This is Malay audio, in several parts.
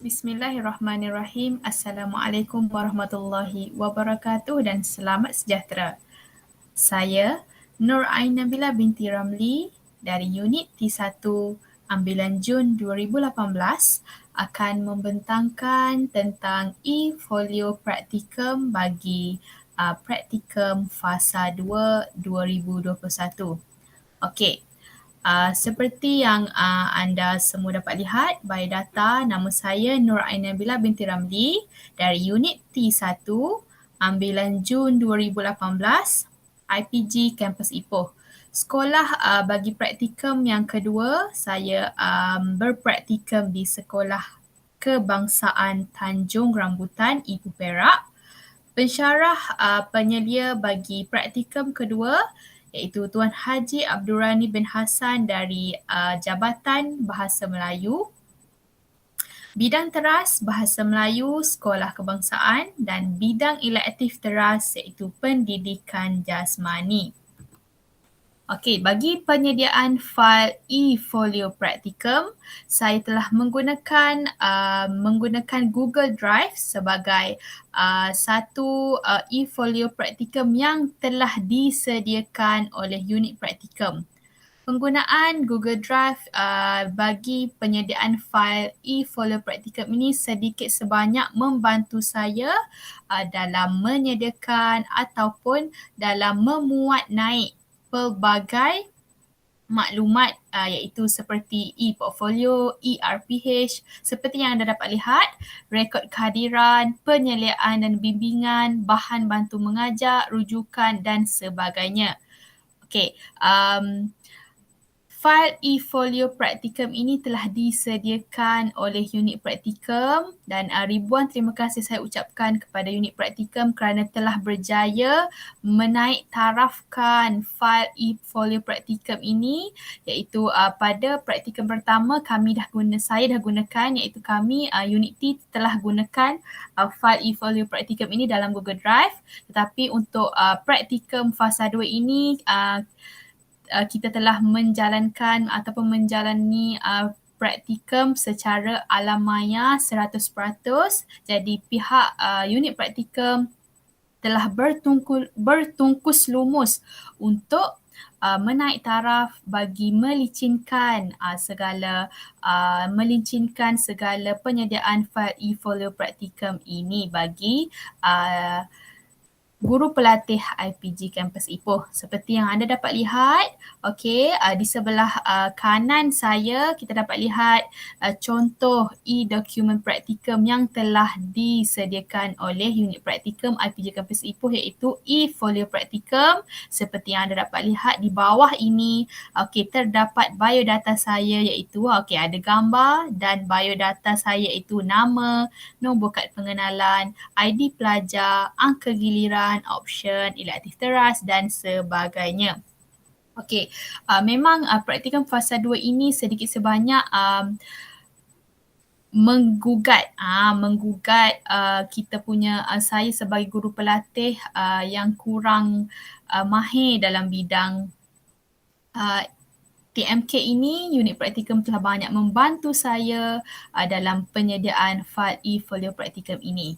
Bismillahirrahmanirrahim. Assalamualaikum warahmatullahi wabarakatuh dan selamat sejahtera. Saya Nur Ain Nabila binti Ramli dari unit T1 ambilan Jun 2018 akan membentangkan tentang e-folio praktikum bagi praktikum fasa 2 2021. Okey. Seperti yang anda semua dapat lihat, biodata, nama saya Nur Ain Nabila binti Ramli dari unit T1 ambilan Jun 2018 IPG Kampus Ipoh. Sekolah bagi praktikum yang kedua, saya berpraktikum di Sekolah Kebangsaan Tanjung Rambutan, Ipoh Perak. Pensyarah penyelia bagi praktikum kedua iaitu Tuan Haji Abdul Rani bin Hassan dari Jabatan Bahasa Melayu. Bidang teras Bahasa Melayu Sekolah Kebangsaan dan bidang elektif teras iaitu Pendidikan Jasmani. Okey, bagi penyediaan fail e-folio praktikum, saya telah menggunakan Google Drive sebagai satu e-folio praktikum yang telah disediakan oleh unit praktikum. Penggunaan Google Drive bagi penyediaan fail e-folio praktikum ini sedikit sebanyak membantu saya dalam menyediakan ataupun dalam memuat naik pelbagai maklumat iaitu seperti e-portfolio, e-RPH, seperti yang anda dapat lihat, rekod kehadiran, penyeliaan dan bimbingan, bahan bantu mengajar, rujukan dan sebagainya. Okey, fail e-folio praktikum ini telah disediakan oleh unit praktikum dan ribuan terima kasih saya ucapkan kepada unit praktikum kerana telah berjaya menaik tarafkan fail e-folio praktikum ini iaitu pada praktikum pertama saya dah gunakan iaitu kami unit T telah gunakan fail e-folio praktikum ini dalam Google Drive, tetapi untuk praktikum fasa 2 ini kita telah menjalankan ataupun menjalani praktikum secara alam maya 100%. Jadi pihak unit praktikum telah bertungkus lumus untuk menaik taraf bagi melincinkan segala penyediaan fail e-folio praktikum ini bagi guru pelatih IPG Kampus Ipoh. Seperti yang anda dapat lihat, okey, di sebelah kanan saya kita dapat lihat contoh e-dokumen praktikum yang telah disediakan oleh unit praktikum IPG Kampus Ipoh iaitu e-folio praktikum. Seperti yang anda dapat lihat di bawah ini, okey, terdapat biodata saya iaitu ada gambar dan biodata saya iaitu nama, nombor kad pengenalan, ID pelajar, angka giliran, option, elektif teras dan sebagainya. Okey, memang praktikum fasa 2 ini sedikit sebanyak menggugat kita punya saya sebagai guru pelatih yang kurang mahir dalam bidang TMK ini. Unit praktikum telah banyak membantu saya dalam penyediaan fail e-folio praktikum ini.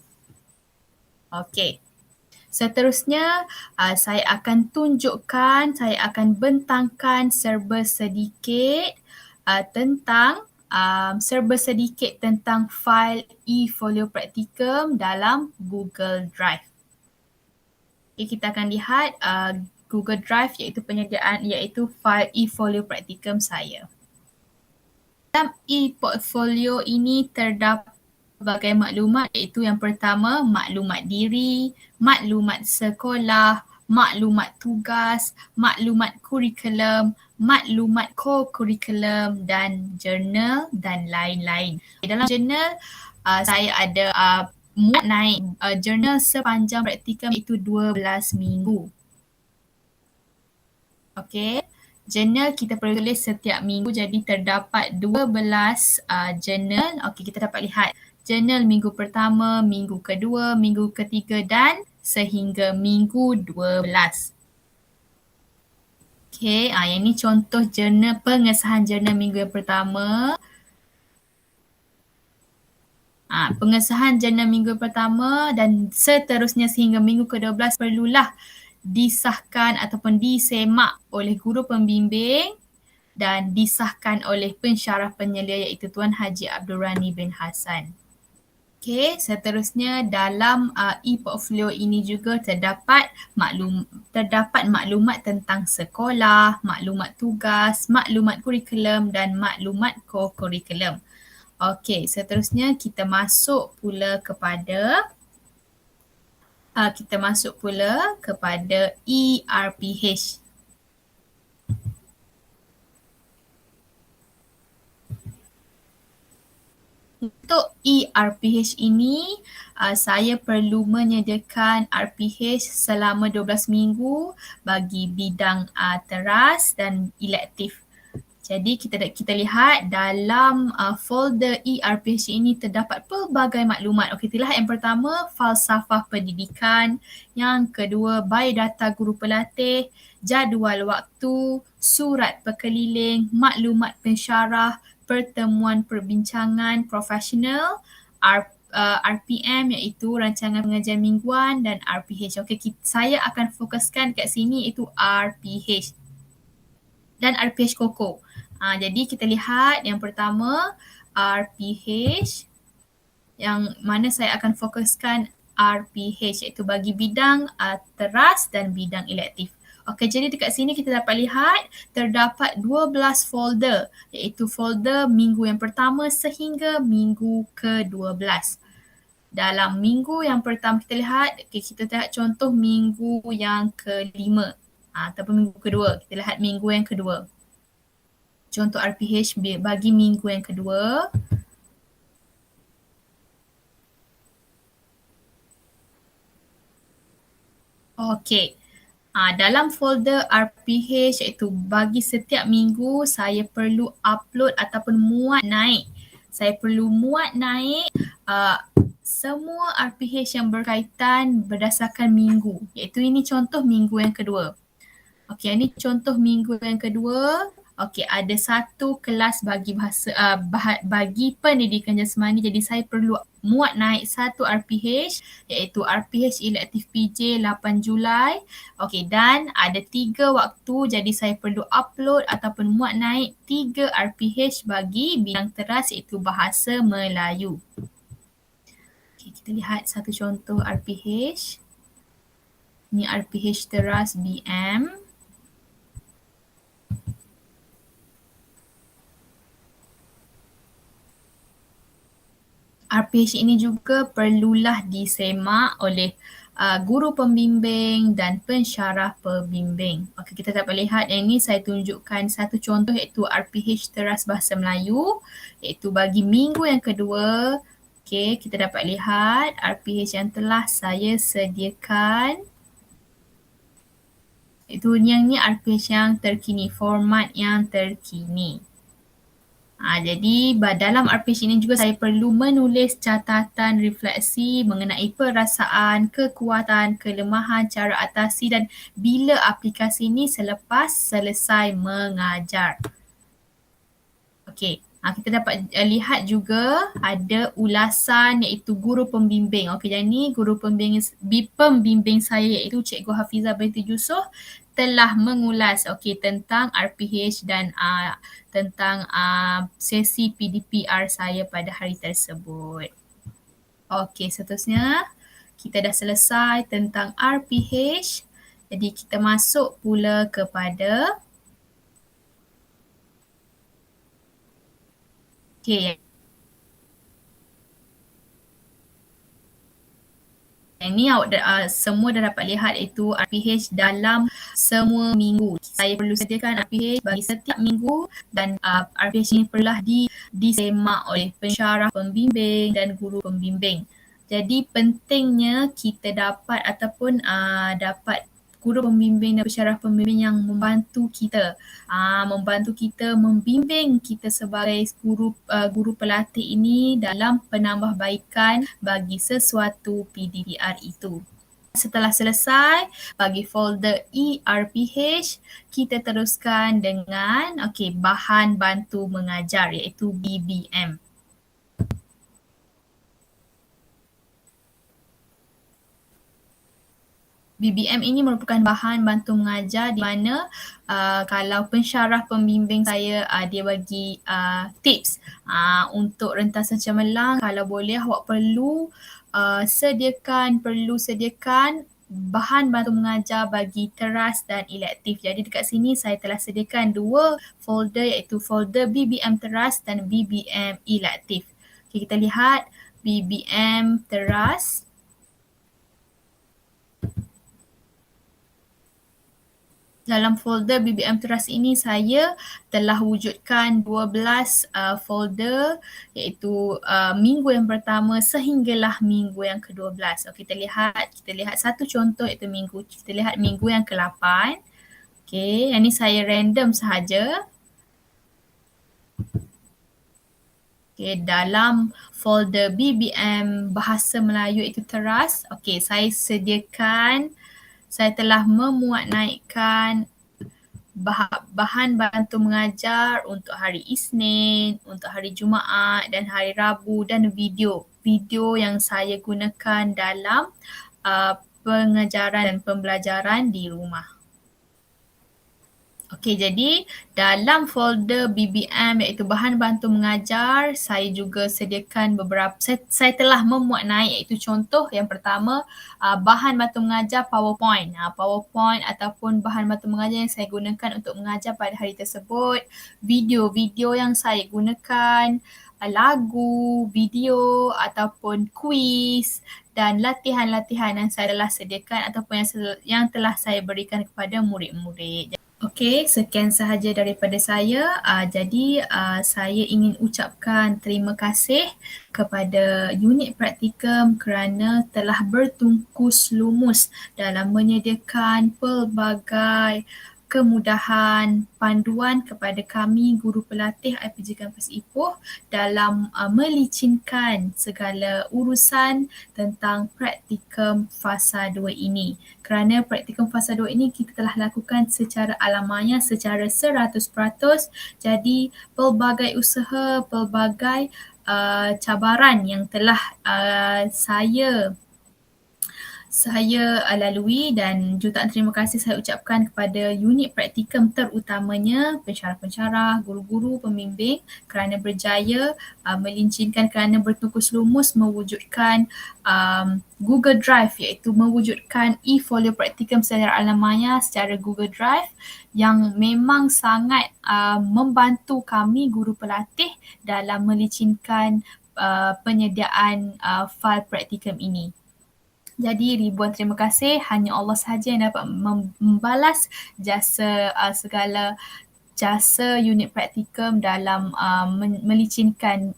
Okey. Seterusnya, saya akan bentangkan serba sedikit tentang fail e-folio praktikum dalam Google Drive. Okay, kita akan lihat Google Drive iaitu fail e-folio praktikum saya. Dalam e-portfolio ini terdapat berbagai maklumat iaitu yang pertama maklumat diri, maklumat sekolah, maklumat tugas, maklumat kurikulum, maklumat co-kurikulum dan jurnal dan lain-lain. Dalam jurnal saya ada muat naik jurnal sepanjang praktikum iaitu 12 minggu. Okey. Jurnal kita perlu tulis setiap minggu, jadi terdapat 12 jurnal. Okey, kita dapat lihat jurnal minggu pertama, minggu kedua, minggu ketiga dan sehingga minggu 12. Okey, yang ini contoh pengesahan jurnal minggu yang pertama. Pengesahan jurnal minggu pertama dan seterusnya sehingga minggu ke-12 perlulah disahkan ataupun disemak oleh guru pembimbing dan disahkan oleh pensyarah penyelia iaitu Tuan Haji Abdul Rani bin Hassan. Okey, seterusnya dalam e-portfolio ini juga terdapat maklumat tentang sekolah, maklumat tugas, maklumat kurikulum dan maklumat co-kurikulum. Okey, seterusnya kita masuk pula kepada ERPH. Untuk ERPH ini, saya perlu menyediakan RPH selama 12 minggu bagi bidang teras dan elektif. Jadi kita lihat dalam folder ERPH ini terdapat pelbagai maklumat. Okey, itulah yang pertama, falsafah pendidikan. Yang kedua, biodata guru pelatih, jadual waktu, surat perkeliling, maklumat pensyarah, pertemuan perbincangan profesional, RPM iaitu rancangan pengajian mingguan dan RPH. Okey, saya akan fokuskan kat sini iaitu RPH dan RPH Koko. Jadi kita lihat yang pertama RPH yang mana saya akan fokuskan RPH iaitu bagi bidang teras dan bidang elektif. Okey, jadi dekat sini kita dapat lihat terdapat 12 folder iaitu folder minggu yang pertama sehingga minggu ke-12. Dalam minggu yang pertama kita lihat, kita lihat contoh minggu yang ke-5 ataupun minggu kedua. Kita lihat minggu yang kedua. Contoh RPH bagi minggu yang kedua. Okey. Dalam folder RPH iaitu bagi setiap minggu saya perlu upload ataupun muat naik. Saya perlu muat naik semua RPH yang berkaitan berdasarkan minggu. Iaitu ini contoh minggu yang kedua. Okey, ini contoh minggu yang kedua. Okey, ada satu kelas bagi bagi pendidikan jasmani, jadi saya perlu muat naik satu RPH iaitu RPH elektif PJ 8 Julai. Okey, dan ada 3 waktu, jadi saya perlu upload ataupun muat naik 3 RPH bagi bidang teras iaitu bahasa Melayu. Okey, kita lihat satu contoh RPH. Ini RPH teras BM. RPH ini juga perlulah disemak oleh guru pembimbing dan pensyarah pembimbing. Okey, kita dapat lihat yang ini saya tunjukkan satu contoh iaitu RPH Teras Bahasa Melayu iaitu bagi minggu yang kedua. Okey, kita dapat lihat RPH yang telah saya sediakan. Itu yang ni RPH yang terkini, format yang terkini. Jadi dalam RPH ini juga saya perlu menulis catatan refleksi mengenai perasaan, kekuatan, kelemahan, cara atasi dan bila aplikasi ini selepas selesai mengajar. Okey, kita dapat lihat juga ada ulasan iaitu guru pembimbing. Okey, jadi ni guru pembimbing saya iaitu Cikgu Hafizah binti Yusof telah mengulas tentang RPH dan tentang sesi PDPR saya pada hari tersebut. Okey, seterusnya kita dah selesai tentang RPH. Jadi kita masuk pula kepada yang ni semua dah dapat lihat iaitu RPH dalam semua minggu. Saya perlu sediakan RPH bagi setiap minggu dan RPH ini perlulah disemak oleh pensyarah pembimbing dan guru pembimbing. Jadi pentingnya kita dapat ataupun dapat guru pembimbing dan pensyarah pembimbing yang membantu kita membimbing kita sebagai guru pelatih ini dalam penambahbaikan bagi sesuatu PDPR itu. Setelah selesai bagi folder ERPH, kita teruskan dengan bahan bantu mengajar iaitu BBM. BBM ini merupakan bahan bantu mengajar di mana kalau pensyarah pembimbing saya dia bagi tips untuk rentasan cemerlang, kalau boleh awak perlu sediakan bahan bantu mengajar bagi teras dan elektif. Jadi dekat sini saya telah sediakan dua folder iaitu folder BBM teras dan BBM elektif. Okay, kita lihat BBM teras. Dalam folder BBM Teras ini saya telah wujudkan 12 folder iaitu minggu yang pertama sehinggalah minggu yang ke-12. Kita lihat satu contoh iaitu kita lihat minggu yang ke-8. Okey, yang ni saya random sahaja. Okay, dalam folder BBM Bahasa Melayu iaitu Teras, saya telah memuat naikkan bahan bantu mengajar untuk hari Isnin, untuk hari Jumaat dan hari Rabu dan video yang saya gunakan dalam pengajaran dan pembelajaran di rumah. Okey, jadi dalam folder BBM iaitu bahan bantu mengajar, saya juga sediakan saya telah memuat naik iaitu contoh yang pertama bahan bantu mengajar PowerPoint. PowerPoint ataupun bahan bantu mengajar yang saya gunakan untuk mengajar pada hari tersebut, video yang saya gunakan, lagu, video ataupun kuis dan latihan-latihan yang saya telah sediakan ataupun yang telah saya berikan kepada murid-murid. Okey, sekian sahaja daripada saya. Jadi saya ingin ucapkan terima kasih kepada unit praktikum kerana telah bertungkus lumus dalam menyediakan pelbagai kemudahan panduan kepada kami guru pelatih IPG Kampus Ipoh dalam melicinkan segala urusan tentang praktikum fasa 2 ini. Kerana praktikum fasa 2 ini kita telah lakukan secara alamanya secara 100%. Jadi pelbagai usaha, pelbagai cabaran yang telah saya lalui dan jutaan terima kasih saya ucapkan kepada unit praktikum terutamanya pensyarah-pensyarah, guru-guru, pembimbing kerana berjaya melincinkan kerana bertungkus lumus mewujudkan Google Drive iaitu mewujudkan e-folio praktikum secara alamanya secara Google Drive yang memang sangat membantu kami guru pelatih dalam melicinkan penyediaan fail praktikum ini. Jadi ribuan terima kasih, hanya Allah sahaja yang dapat membalas segala jasa unit praktikum dalam melicinkan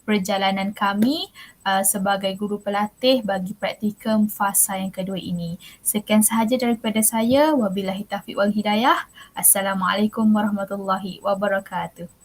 perjalanan kami sebagai guru pelatih bagi praktikum fasa yang kedua ini. Sekian sahaja daripada saya. Wabillahi taufiq wal hidayah. Assalamualaikum warahmatullahi wabarakatuh.